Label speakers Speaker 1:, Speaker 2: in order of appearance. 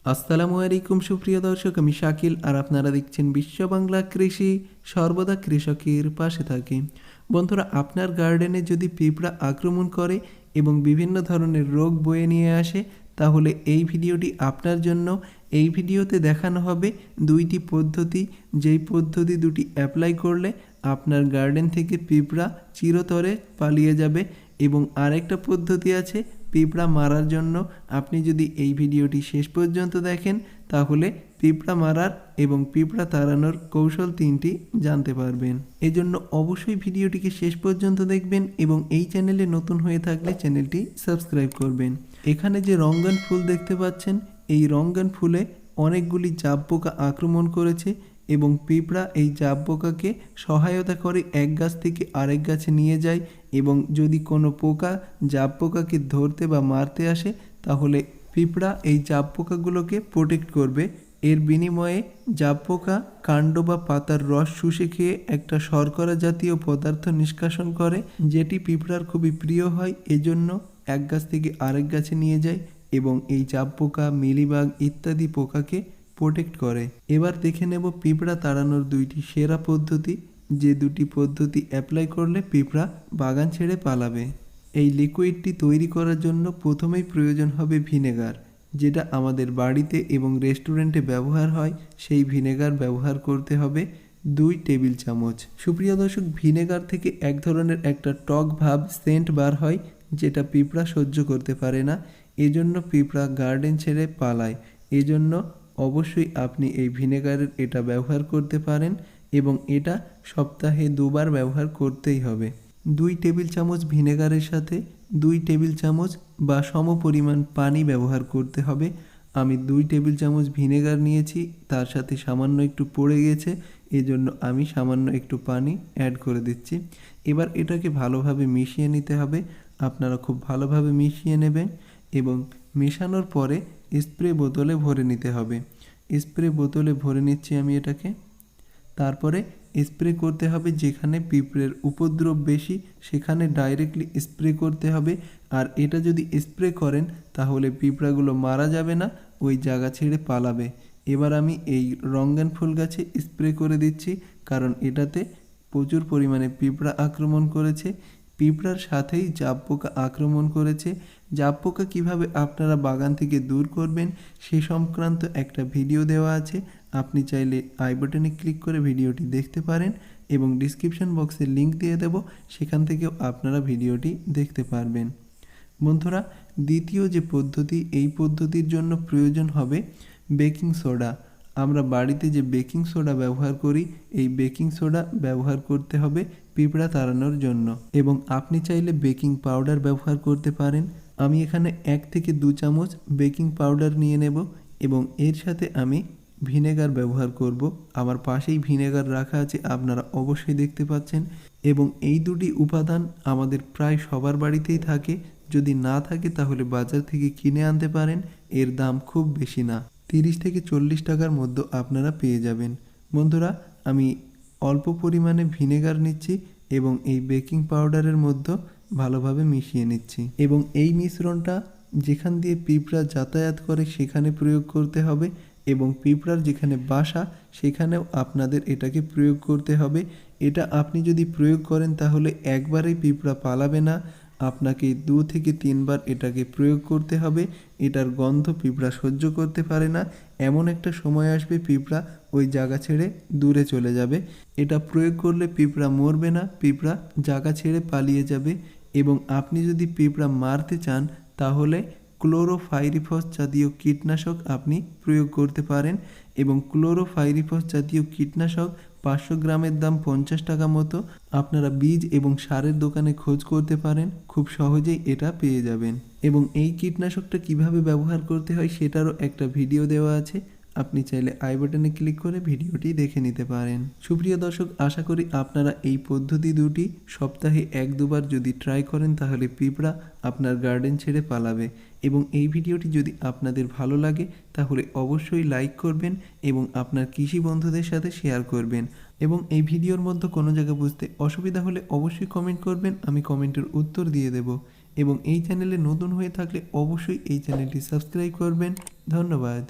Speaker 1: আসসালামু আলাইকুম সুপ্রিয় দর্শক, আমি শাকিল আর আপনারা দেখছেন বিশ্ব বাংলা কৃষি, সর্বদা কৃষকের পাশে থাকি। বন্ধুরা, আপনার গার্ডেনে যদি পিঁপড়া আক্রমণ করে এবং বিভিন্ন ধরনের রোগ বয়ে নিয়ে আসে, তাহলে এই ভিডিওটি আপনার জন্য। এই ভিডিওতে দেখানো হবে দুইটি পদ্ধতি, যেই পদ্ধতি দুটি অ্যাপ্লাই করলে আপনার গার্ডেন থেকে পিঁপড়া চিরতরে পালিয়ে যাবে। এবং আরেকটা পদ্ধতি আছে পিঁপড়া মারার জন্য। আপনি যদি এই ভিডিওটি শেষ পর্যন্ত দেখেন তাহলে পিঁপড়া মারার এবং পিঁপড়া তাড়ানোর কৌশল তিনটি জানতে পারবেন। এজন্য অবশ্যই ভিডিওটিকে শেষ পর্যন্ত দেখবেন এবং এই চ্যানেলে নতুন হয়ে থাকলে চ্যানেলটি সাবস্ক্রাইব করবেন। এখানে যে রঙ্গন ফুল দেখতে পাচ্ছেন, এই রঙ্গন ফুলে অনেকগুলি জাব পোকা আক্রমণ করেছে এবং পিঁপড়া এই জাব পোকাকে সহায়তা করে এক গাছ থেকে আরেক গাছে নিয়ে যায়। এবং যদি কোনো পোকা জাব পোকাকে ধরতে বা মারতে আসে, তাহলে পিঁপড়া এই জাব পোকাগুলোকে প্রোটেক্ট করবে। এর বিনিময়ে জাব পোকা কাণ্ড বা পাতার রস শুষে খেয়ে একটা শর্করা জাতীয় পদার্থ নিষ্কাশন করে, যেটি পিঁপড়ার খুবই প্রিয় হয়। এজন্য এক গাছ থেকে আরেক গাছে নিয়ে যায় এবং এই জাব পোকা, মিলিবাগ ইত্যাদি পোকাকে প্রোটেক্ট করে। এবার দেখে নেব পিঁপড়া তাড়ানোর দুইটি সেরা পদ্ধতি, যে দুটি পদ্ধতি অ্যাপ্লাই করলে পিঁপড়া বাগান ছেড়ে পালাবে। এই লিকুইডটি তৈরি করার জন্য প্রথমেই প্রয়োজন হবে ভিনেগার, যেটা আমাদের বাড়িতে এবং রেস্টুরেন্টে ব্যবহার হয়। সেই ভিনেগার ব্যবহার করতে হবে 2 টেবিল চামচ। সুপ্রিয় দর্শক, ভিনেগার থেকে এক ধরনের একটা টক ভাব সেন্ট বার হয়, যেটা পিঁপড়া সহ্য করতে পারে না। এজন্য পিঁপড়া গার্ডেন ছেড়ে পালায়। এজন্য অবশ্যই আপনি এই ভিনেগারের এটা ব্যবহার করতে পারেন এবং এটা সপ্তাহে 2 বার ব্যবহার করতেই হবে। 2 টেবিল চামচ ভিনেগারের সাথে 2 টেবিল চামচ বা সমপরিমাণ পানি ব্যবহার করতে হবে। আমি 2 টেবিল চামচ ভিনেগার নিয়েছি, তার সাথে সামান্য একটু পড়ে গেছে, এজন্য আমি সামান্য একটু পানি অ্যাড করে দিচ্ছি। এবার এটাকে ভালোভাবে মিশিয়ে নিতে হবে। আপনারা খুব ভালোভাবে মিশিয়ে নেবেন এবং মেশানোর পরে স্প্রে বোতলে ভরে নিতে হবে। স্প্রে বোতলে ভরে নিচ্ছি আমি এটাকে। তারপরে স্প্রে করতে হবে যেখানে পিঁপড়ের উপদ্রব বেশি, সেখানে ডাইরেক্টলি স্প্রে করতে হবে। আর এটা যদি স্প্রে করেন তাহলে পিঁপড়াগুলো মারা যাবে না, ওই জায়গা ছেড়ে পালাবে। এবার আমি এই রঙ্গন ফুল গাছে স্প্রে করে দিচ্ছি, কারণ এটাতে প্রচুর পরিমাণে পিঁপড়া আক্রমণ করেছে। পিঁপড়ার সাথেই জাব পোকা আক্রমণ করেছে। জাব পোকা কীভাবে আপনারা বাগান থেকে দূর করবেন সে সংক্রান্ত একটা ভিডিও দেওয়া আছে। আপনি চাইলে আই বাটনে ক্লিক করে ভিডিওটি দেখতে পারেন এবং ডিসক্রিপশন বক্সে লিংক দিয়ে দেব, সেখান থেকেও আপনারা ভিডিওটি দেখতে পারবেন। বন্ধুরা, দ্বিতীয় যে পদ্ধতি, এই পদ্ধতির জন্য প্রয়োজন হবে বেকিং সোডা। আমরা বাড়িতে যে বেকিং সোডা ব্যবহার করি, এই বেকিং সোডা ব্যবহার করতে হবে পিঁপড়া তাড়ানোর জন্য। এবং আপনি চাইলে বেকিং পাউডার ব্যবহার করতে পারেন। আমি এখানে 1 থেকে 2 চামচ বেকিং পাউডার নিয়ে নেব এবং এর সাথে আমি ভিনেগার ব্যবহার করব। আমার পাশেই ভিনেগার রাখা আছে, আপনারা অবশ্যই দেখতে পাচ্ছেন। এবং এই দুটি উপাদান আমাদের প্রায় সবার বাড়িতেই থাকে। যদি না থাকে তাহলে বাজার থেকে কিনে আনতে পারেন। এর দাম খুব বেশি না, 30 থেকে 40 টাকার মধ্যে আপনারা পেয়ে যাবেন। বন্ধুরা, আমি অল্প পরিমাণে ভিনেগার নিচ্ছি এবং এই বেকিং পাউডারের মধ্যে ভালোভাবে মিশিয়ে নিচ্ছি। এবং এই মিশ্রণটা যেখান দিয়ে পিঁপড়া যাতায়াত করে সেখানে প্রয়োগ করতে হবে এবং পিঁপড়ার যেখানে বাসা সেখানেও আপনাদের এটাকে প্রয়োগ করতে হবে। এটা আপনি যদি প্রয়োগ করেন তাহলে একবারেই পিঁপড়া পালাবে না, আপনাকে 2 থেকে 3 বার এটাকে প্রয়োগ করতে হবে। এটার গন্ধ পিঁপড়া সহ্য করতে পারে না। এমন একটা সময় আসবে পিঁপড়া ওই জায়গা ছেড়ে দূরে চলে যাবে। এটা প্রয়োগ করলে পিঁপড়া মরবে না, পিঁপড়া জায়গা ছেড়ে পালিয়ে যাবে। এবং আপনি যদি পিঁপড়া মারতে চান তাহলে ক্লোরোফাইরিফস জাতীয় কীটনাশক আপনি প্রয়োগ করতে পারেন। এবং ক্লোরোফাইরিফস জাতীয় কীটনাশক 500 গ্রামের দাম 50 টাকা মতো। আপনারা বীজ এবং সারের দোকানে খোঁজ করতে পারেন, খুব সহজেই এটা পেয়ে যাবেন। এবং এই কীটনাশকটা কিভাবে ব্যবহার করতে হয় সেটারও একটা ভিডিও দেওয়া আছে, আপনি চাইলে আই বাটনে ক্লিক করে ভিডিওটি দেখে নিতে পারেন। সুপ্রিয় দর্শক, আশা করি আপনারা এই পদ্ধতি দুটি সপ্তাহে 1-2 বার যদি ট্রাই করেন তাহলে পিঁপড়া আপনার গার্ডেন ছেড়ে পালাবে। এবং এই ভিডিওটি যদি আপনাদের ভালো লাগে তাহলে অবশ্যই লাইক করবেন এবং আপনার কৃষি বন্ধুদের সাথে শেয়ার করবেন। এবং এই ভিডিওর মধ্যে কোনো জায়গা বুঝতে অসুবিধা হলে অবশ্যই কমেন্ট করবেন, আমি কমেন্টের উত্তর দিয়ে দেব। এবং এই চ্যানেলে নতুন হয়ে থাকলে অবশ্যই এই চ্যানেলটি সাবস্ক্রাইব করবেন। ধন্যবাদ।